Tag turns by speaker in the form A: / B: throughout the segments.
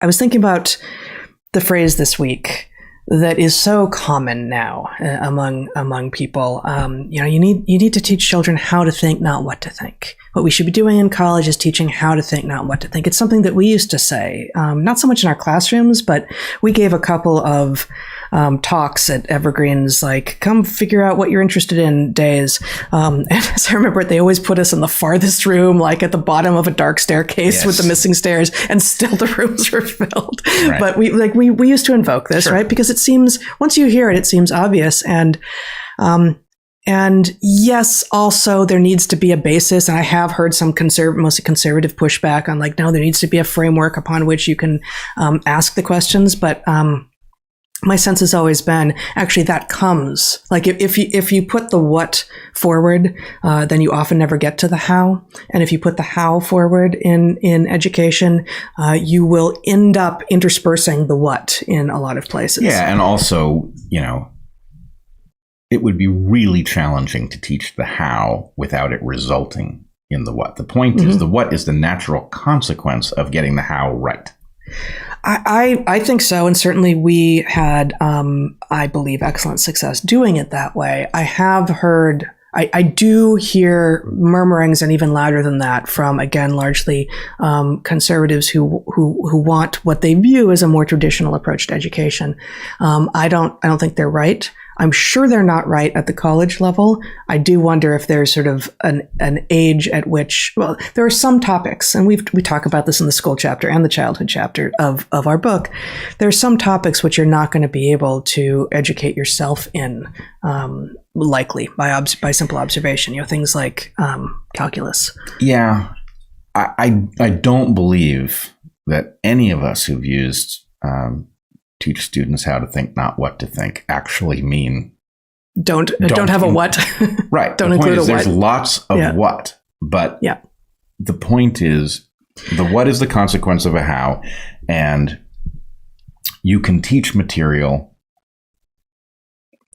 A: I was thinking about the phrase this week that is so common now among people. You need to teach children how to think, not what to think. What we should be doing in college is teaching how to think, not what to think. It's something that we used to say, not so much in our classrooms, but we gave a couple of talks at Evergreen's, like, come figure out what you're interested in days. And as I remember, they always put us in the farthest room, like at the bottom of a dark staircase with the missing stairs, and still the rooms were filled. Right. But we used to invoke this, right? Because it seems, once you hear it, it seems obvious. And yes, also there needs to be a basis. And I have heard some mostly conservative pushback on, like, no, there needs to be a framework upon which you can ask the questions. But my sense has always been, actually, that comes, like, if you put the what forward, then you often never get to the how. And if you put the how forward in education, you will end up interspersing the what in a lot of places.
B: Yeah, and also, it would be really challenging to teach the how without it resulting in the what. The point is, the what is the natural consequence of getting the how right.
A: I think so. And certainly we had, I believe, excellent success doing it that way. I have heard, I do hear murmurings, and even louder than that, from, again, largely conservatives who want what they view as a more traditional approach to education. I don't think they're right. I'm sure they're not right at the college level. I do wonder if there's sort of an age at which, well, there are some topics, and we talk about this in the school chapter and the childhood chapter of our book. There are some topics which you're not going to be able to educate yourself in, likely by simple observation. Things like calculus.
B: Yeah, I don't believe that any of us who've used teach students how to think, not what to think, actually mean
A: don't have a what.
B: Right.
A: Don't
B: the
A: include
B: point is,
A: a
B: there's
A: what.
B: lots of what, but the point is, the what is the consequence of a how, and you can teach material.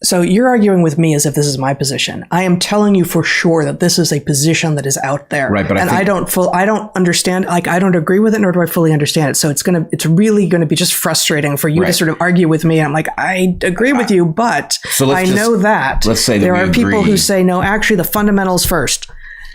A: So you're arguing with me as if this is my position. I am telling you for sure that this is a position that is out there.
B: Right, but
A: I don't understand, like, I don't agree with it, nor do I fully understand it. So it's really going to be just frustrating for you to sort of argue with me. I'm like, I agree with you, but I know that
B: let's say that
A: there are people who say, no, actually the fundamentals first,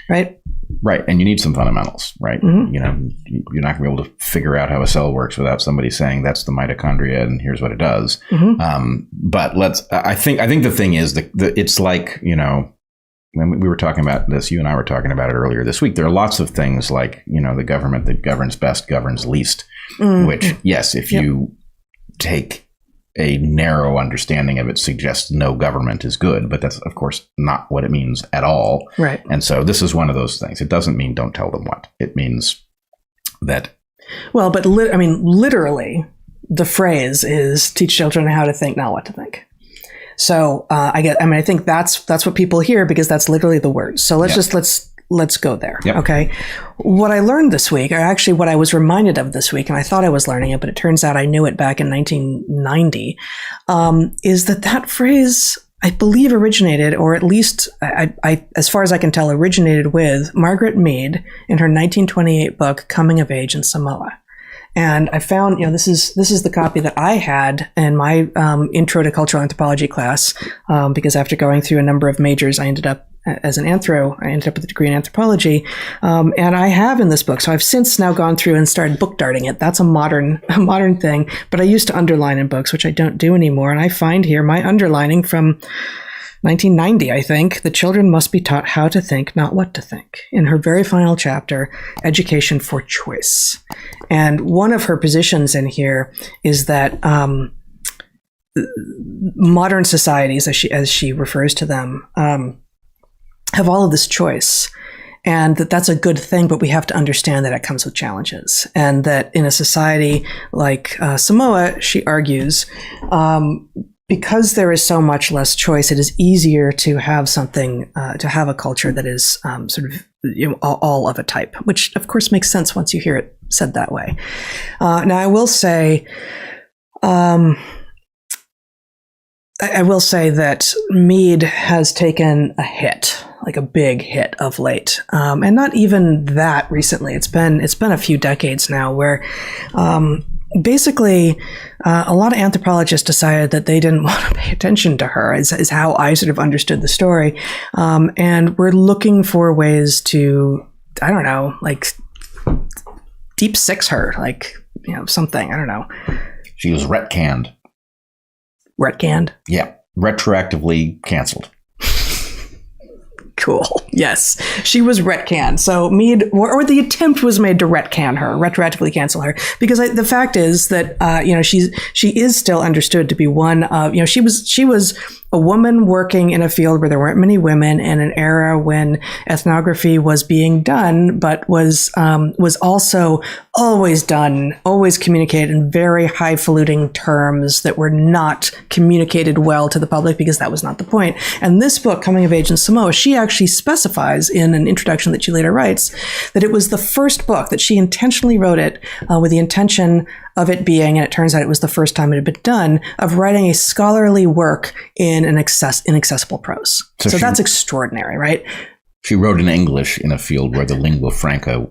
A: right?
B: Right. And you need some fundamentals, right? Mm-hmm. You're not going to be able to figure out how a cell works without somebody saying that's the mitochondria and here's what it does. Mm-hmm. But I think the thing is it's like, when we were talking about this, you and I were talking about it earlier this week. There are lots of things like, the government that governs best governs least, which, yes, if you take a narrow understanding of it, suggests no government is good, but that's, of course, not what it means at all.
A: Right.
B: And so this is one of those things. It doesn't mean don't tell them what. It means that. Well,
A: but literally, the phrase is teach children how to think, not what to think. So I think that's what people hear, because that's literally the words. So let's go there. Yep. Okay. What I learned this week, or actually what I was reminded of this week, and I thought I was learning it, but it turns out I knew it back in 1990, is that phrase, I believe, originated, or at least I as far as I can tell, originated with Margaret Mead in her 1928 book, Coming of Age in Samoa. And I found, this is the copy that I had in my intro to cultural anthropology class, because after going through a number of majors, I ended up with a degree in anthropology. And I have in this book, so I've since now gone through and started book darting it. That's a modern thing, but I used to underline in books, which I don't do anymore. And I find here my underlining from 1990, I think, the children must be taught how to think, not what to think, in her very final chapter, Education for Choice. And one of her positions in here is that modern societies, as she refers to them, have all of this choice, and that's a good thing, but we have to understand that it comes with challenges, and that in a society like Samoa, she argues, because there is so much less choice, it is easier to have to have a culture that is sort of all of a type, which of course makes sense once you hear it said that way. Now, I will say that Mead has taken a hit, like a big hit of late, and not even that recently. It's been a few decades now where basically, a lot of anthropologists decided that they didn't want to pay attention to her, is how I sort of understood the story. And we're looking for ways to, I don't know, like deep six her, like, something, I don't know.
B: She was retcanned.
A: Retcanned?
B: Yeah. Retroactively canceled.
A: Cool. Yes. She was retcanned. So Mead, or the attempt was made to retcan her, retroactively cancel her. Because the fact is that, she is still understood to be one of, she was a woman working in a field where there weren't many women in an era when ethnography was being done, but was also always communicated in very highfalutin terms that were not communicated well to the public because that was not the point. And this book, Coming of Age in Samoa, she actually specifies in an introduction that she later writes that it was the first book that she intentionally wrote it with the intention of it being, and it turns out it was the first time it had been done, of writing a scholarly work in inaccessible prose. So that's extraordinary, right?
B: She wrote in English in a field where the lingua franca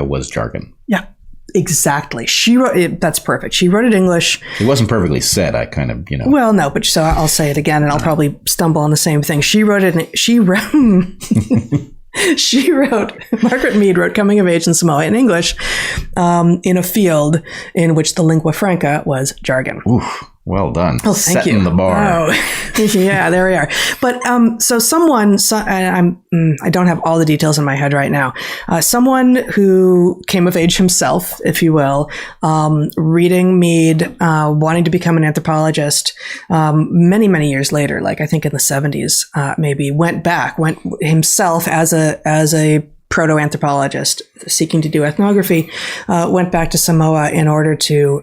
B: was jargon.
A: Yeah, exactly. She wrote it. That's perfect. She wrote it in English.
B: It wasn't perfectly said. I kind of,
A: Well, no, but so I'll say it again, and I'll probably stumble on the same thing. She wrote it. She wrote, Margaret Mead wrote Coming of Age in Samoa in English in a field in which the lingua franca was jargon.
B: Oof, well done.
A: Oh, thank
B: Setting
A: you.
B: the bar.
A: Oh, yeah, there we are. But so I don't have all the details in my head right now. Someone who came of age himself, if you will, reading Mead, wanting to become an anthropologist, many, many years later, like I think in the 70s, maybe went himself as a proto-anthropologist seeking to do ethnography, went back to Samoa in order to,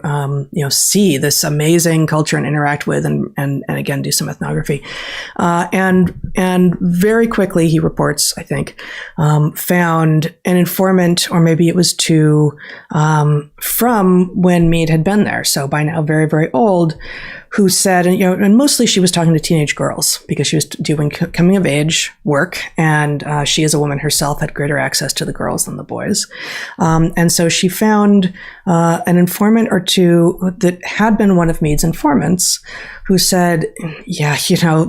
A: see this amazing culture and interact with and again, do some ethnography. And very quickly, he reports, I think, found an informant, or maybe it was two, from when Mead had been there. So by now, very, very old, who said, and mostly she was talking to teenage girls because she was doing coming of age work, and she as a woman herself had greater access to the girls than the boys. And so she found an informant or two that had been one of Mead's informants who said, yeah,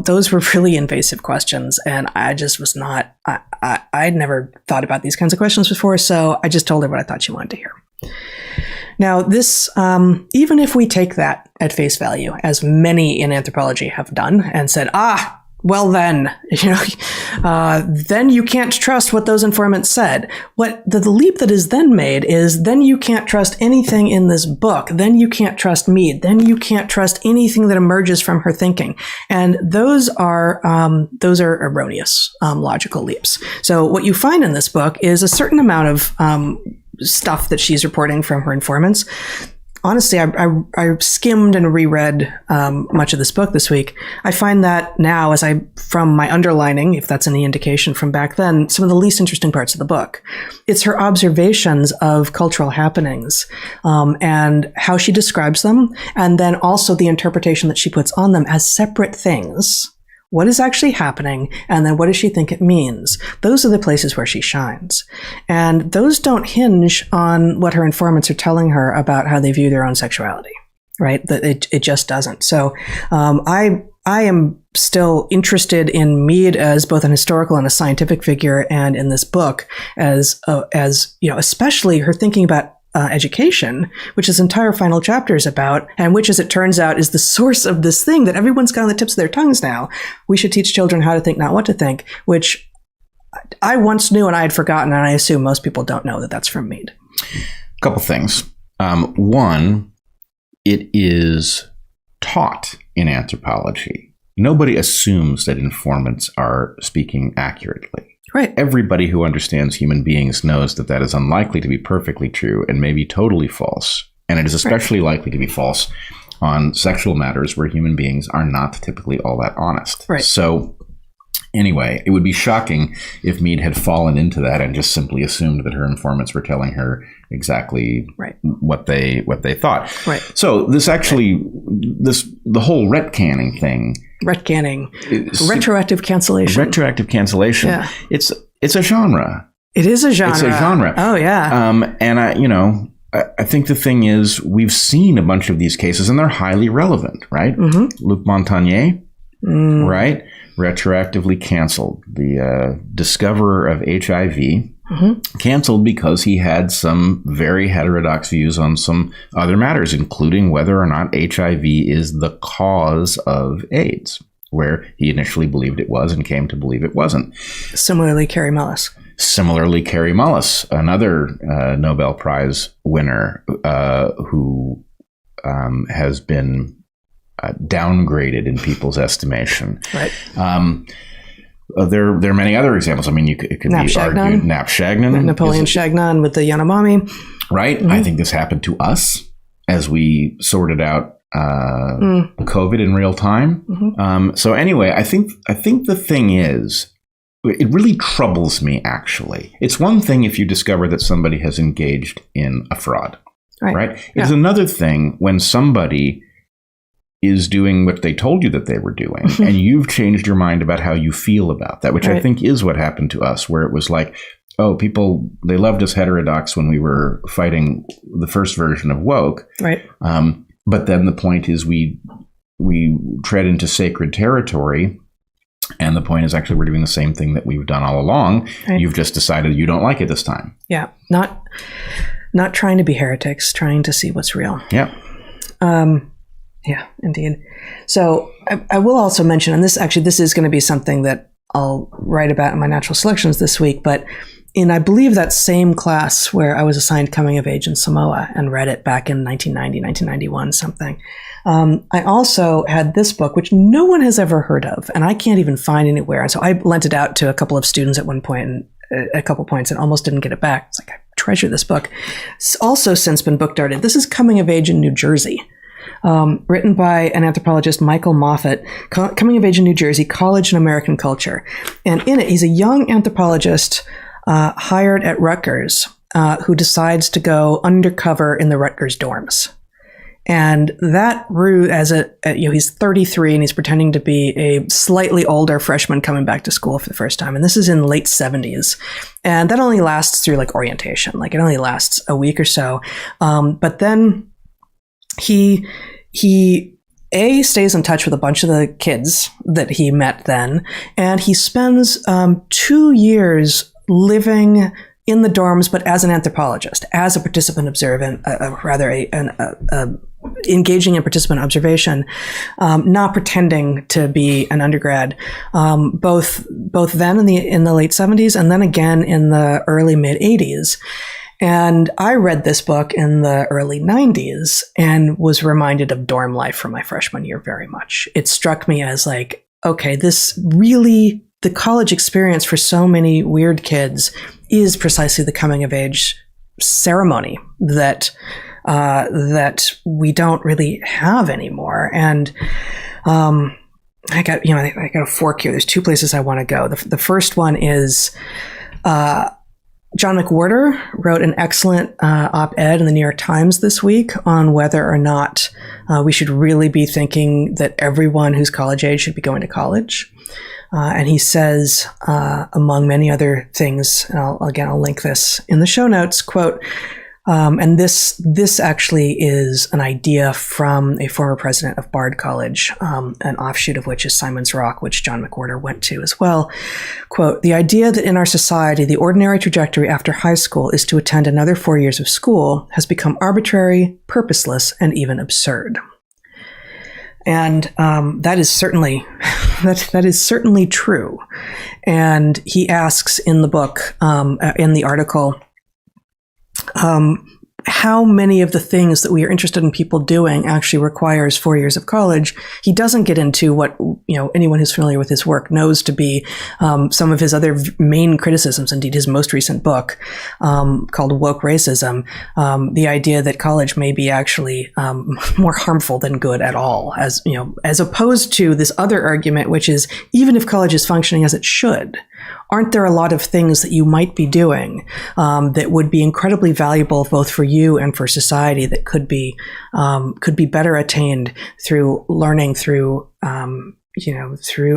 A: those were really invasive questions. And I just was not, I'd never thought about these kinds of questions before. So I just told her what I thought she wanted to hear. Now, this, even if we take that at face value, as many in anthropology have done, and said, well then, then you can't trust what those informants said. What the leap that is then made is, then you can't trust anything in this book. Then you can't trust Mead. Then you can't trust anything that emerges from her thinking. And those are erroneous logical leaps. So what you find in this book is a certain amount of stuff that she's reporting from her informants. Honestly, I skimmed and reread much of this book this week. I find that now, from my underlining, if that's any indication from back then, some of the least interesting parts of the book. It's her observations of cultural happenings and how she describes them, and then also the interpretation that she puts on them as separate things. What is actually happening, and then what does she think it means? Those are the places where she shines. And those don't hinge on what her informants are telling her about how they view their own sexuality, right? It just doesn't. So I am still interested in Mead as both an historical and a scientific figure, and in this book as especially her thinking about education, which his entire final chapter is about, and which, as it turns out, is the source of this thing that everyone's got on the tips of their tongues now. We should teach children how to think, not what to think, which I once knew and I had forgotten, and I assume most people don't know that that's from Mead.
B: A couple things. One, it is taught in anthropology. Nobody assumes that informants are speaking accurately.
A: Right.
B: Everybody who understands human beings knows that that is unlikely to be perfectly true and may be totally false. And it is especially likely to be false on sexual matters where human beings are not typically all that honest.
A: Right.
B: So anyway, it would be shocking if Mead had fallen into that and just simply assumed that her informants were telling her exactly what they thought.
A: Right.
B: So the whole retcanning thing.
A: Retroactive cancellation.
B: Retroactive cancellation. Yeah. It's a genre.
A: It is a genre.
B: It's a genre.
A: Oh yeah.
B: And I think the thing is, we've seen a bunch of these cases, and they're highly relevant, right? Luc Montagnier, right? Retroactively canceled. The discoverer of HIV, canceled because he had some very heterodox views on some other matters, including whether or not HIV is the cause of AIDS, where he initially believed it was and came to believe it wasn't.
A: Similarly, Carrie Mullis.
B: Another Nobel Prize winner who has been downgraded in people's estimation.
A: Right.
B: There are many other examples. I mean, it could be argued. Nap Shagnon.
A: Napoleon Chagnon with the Yanomami.
B: Right. I think this happened to us as we sorted out COVID in real time. So anyway, I think the thing is, it really troubles me, actually. It's one thing if you discover that somebody has engaged in a fraud, right? It's another thing when somebody is doing what they told you that they were doing, and you've changed your mind about how you feel about that, which I think is what happened to us, where it was like, oh, people, they loved us heterodox when we were fighting the first version of woke.
A: Right.
B: But then the point is we tread into sacred territory. And the point is, actually, we're doing the same thing that we've done all along. Right. You've just decided you don't like it this time.
A: Yeah. Not trying to be heretics, trying to see what's real.
B: Yeah.
A: Yeah, indeed. So I will also mention, and this is going to be something that I'll write about in my natural selections this week, but in, I believe, that same class where I was assigned Coming of Age in Samoa and read it back in 1990, 1991, something. I also had this book, which no one has ever heard of, and I can't even find anywhere. And so I lent it out to a couple of students at one point, and a couple points, and almost didn't get it back. It's like, I treasure this book. It's also since been book darted. This is Coming of Age in New Jersey, written by an anthropologist, Michael Moffat, Coming of Age in New Jersey, College and American Culture. And in it, he's a young anthropologist hired at Rutgers who decides to go undercover in the Rutgers dorms. And that route, he's 33 and he's pretending to be a slightly older freshman coming back to school for the first time. And this is in the late 70s. And that only lasts through like orientation. Like it only lasts a week or so. But then he stays in touch with a bunch of the kids that he met then. And he spends 2 years living in the dorms, but as an anthropologist, as a participant observant, engaging in participant observation, not pretending to be an undergrad, both then in the late 70s and then again in the early mid 80s. And I read this book in the early 90s and was reminded of dorm life from my freshman year very much. It struck me as like, okay, this really, the college experience for so many weird kids is precisely the coming of age ceremony that we don't really have anymore. And I got a fork here. There's two places I want to go. The first one is John McWhorter wrote an excellent op-ed in the New York Times this week on whether or not we should really be thinking that everyone who's college age should be going to college. And he says, among many other things, and I'll link this in the show notes, quote, and this actually is an idea from a former president of Bard College, an offshoot of which is Simon's Rock, which John McWhorter went to as well. Quote, the idea that in our society, the ordinary trajectory after high school is to attend another 4 years of school has become arbitrary, purposeless, and even absurd. And that is certainly true. And he asks in the book, in the article, how many of the things that we are interested in people doing actually requires 4 years of college. He doesn't get into what, anyone who's familiar with his work knows to be some of his other main criticisms. Indeed, his most recent book called Woke Racism, the idea that college may be actually more harmful than good at all, as opposed to this other argument, which is even if college is functioning as it should, aren't there a lot of things that you might be doing that would be incredibly valuable both for you and for society that could be better attained through learning through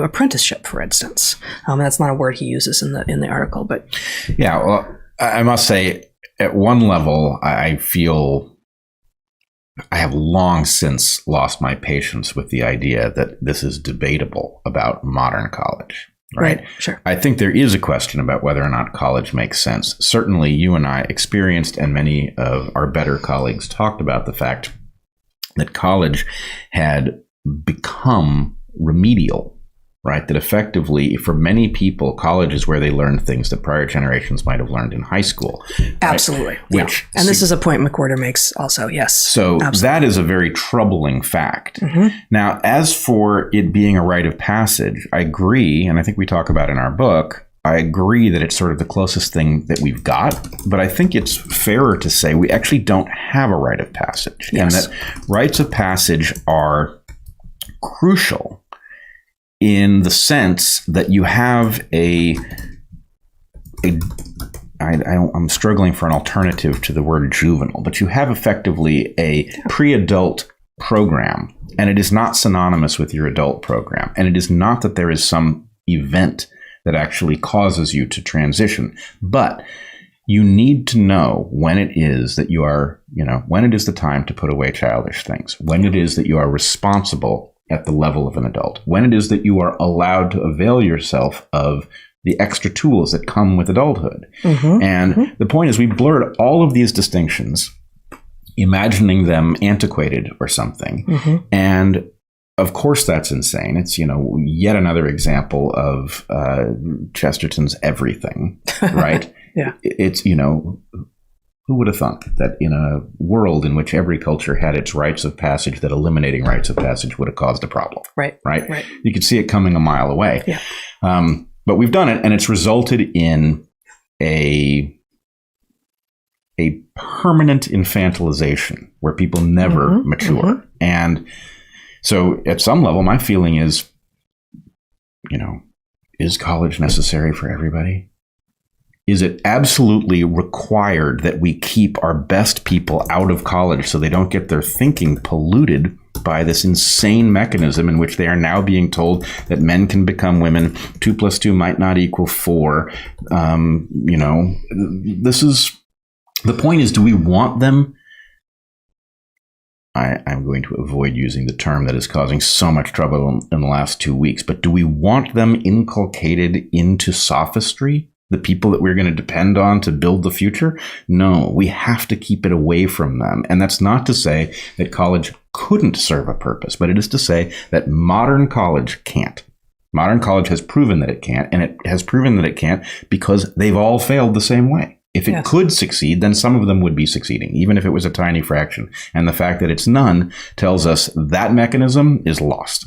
A: apprenticeship, for instance? That's not a word he uses in the article, but
B: yeah. Well, I must say, at one level, I feel I have long since lost my patience with the idea that this is debatable about modern college. Right.
A: Sure.
B: I think there is a question about whether or not college makes sense. Certainly, you and I experienced, and many of our better colleagues talked about the fact that college had become remedial. Right. That effectively, for many people, college is where they learn things that prior generations might have learned in high school. Right?
A: Absolutely. And this is a point McWhorter makes also. Yes.
B: So that is a very troubling fact. Now, as for it being a rite of passage, I agree. And I think we talk about in our book, I agree that it's sort of the closest thing that we've got. But I think it's fairer to say we actually don't have a rite of passage.
A: Yes.
B: And that rites of passage are crucial in the sense that you have I'm struggling for an alternative to the word juvenile, but you have effectively a pre-adult program, and it is not synonymous with your adult program. And it is not that there is some event that actually causes you to transition, but you need to know when it is that you are, when it is the time to put away childish things, when it is that you are responsible at the level of an adult, when it is that you are allowed to avail yourself of the extra tools that come with adulthood. And the point is we blurred all of these distinctions, imagining them antiquated or something. And of course, that's insane. It's, yet another example of Chesterton's everything, right?
A: Yeah.
B: It's, who would have thought that in a world in which every culture had its rites of passage, that eliminating rites of passage would have caused a problem? Right. You could see it coming a mile away.
A: Yeah.
B: But we've done it, and it's resulted in a permanent infantilization where people never mature. And so at some level, my feeling is, is college necessary for everybody? Is it absolutely required that we keep our best people out of college so they don't get their thinking polluted by this insane mechanism in which they are now being told that men can become women, 2 + 2 might not equal 4? This is, the point is, do we want them? I'm going to avoid using the term that is causing so much trouble in the last 2 weeks, but do we want them inculcated into sophistry? The people that we're going to depend on to build the future? No, we have to keep it away from them. And that's not to say that college couldn't serve a purpose, but it is to say that modern college can't. Modern college has proven that it can't, and it has proven that it can't because they've all failed the same way. If it could succeed, then some of them would be succeeding, even if it was a tiny fraction. And the fact that it's none tells us that mechanism is lost.